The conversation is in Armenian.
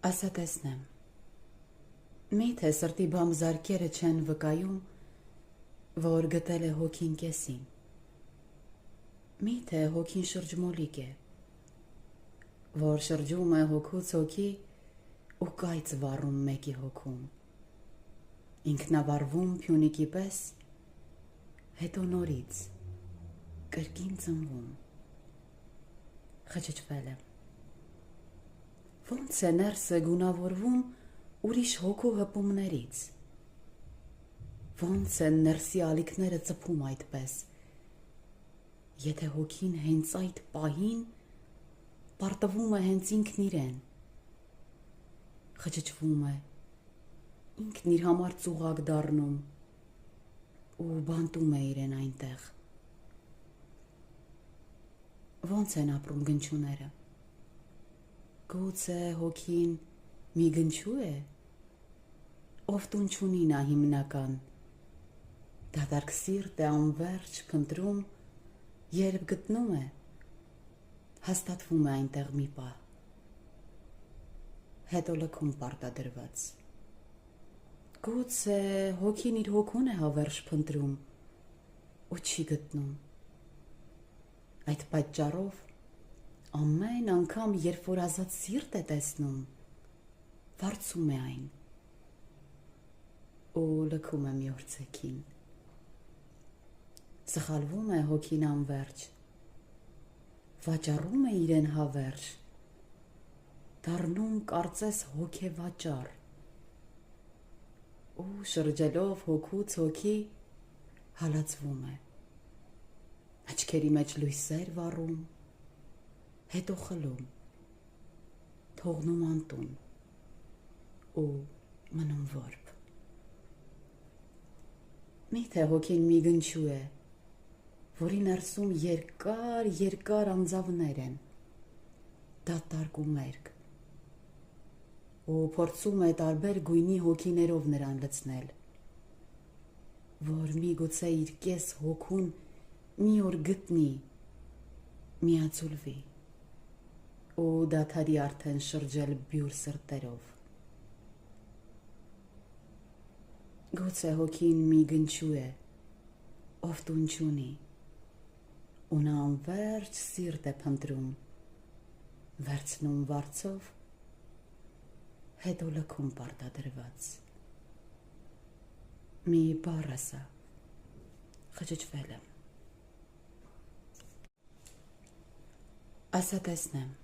Ասա տեսնեմ, միթե սրտի բամզարկերը չեն վկայում, որ գտել է հոգին կեսին, միթե հոգին շրջմոլիկ է, որ շրջում է հոգուց հոգի ու կայծ վառում մեկի հոգում, ինքնավարվում փյունիկի պես, հետո նորից, կրկին ծնվում, խճճվել եմ, ոնց է ներսը գունավորվում ուրիշ հոգու հպումներից, ոնց են ներսի ալիքները ծփում այդպես, եթե հոգին հենց այդ պահին պարտվում է հենց ինքն իրեն, խճճվում է, ինքն իր համար ծուղակ դառնում ու բանտում է իրեն այնտեղ, ոնց են ապրում գնչուները, գուցե հոգին մի գնչու է, ով տուն չունի նա հիմնական, դատարկ սիրտ է անվերջ փնտրում, երբ գտնում է, հաստատվում է այնտեղ մի պահ, հետո լքում պարտադրված, գուցե հոգին իր հոգուն է հավերժ փնտրում ու չի գտնում, այդ պատճառով ամեն անգամ, երբ որ ազատ սիրտ է տեսնում, վարձում է այն ու լքում է մի օր ցեքին, սխալվում է հոգին անվերջ, վաճառում է իրեն հավերժ, դառնում կարծես հոգեվաճառ ու շրջելով հոգուց հոգի հալածվում է, աչքերի մեջ լույսեր վառում, հետո խլում, թողնում անտուն ու մնում որբ, միթե հոգին մի գնչու է, որի ներսում երկար անձավներ են, դատարկ ու մերկ, ու փորձում է տարբեր գույնի հոգիներով նրան լցնել, որ միգուցե իր կես հոգուն մի օր գտնի, միաձուլվի ու դադարի արդեն շրջել բյուր սրտերով, գուցե հոգին մի գնչու է, ով տուն չունի, ու նա անվերջ սիրտ է փնտրում, վերցնում վարձով, հետո լքում պարտադրված, մի բառ ասա, խճճվել եմ, ասա տեսնեմ,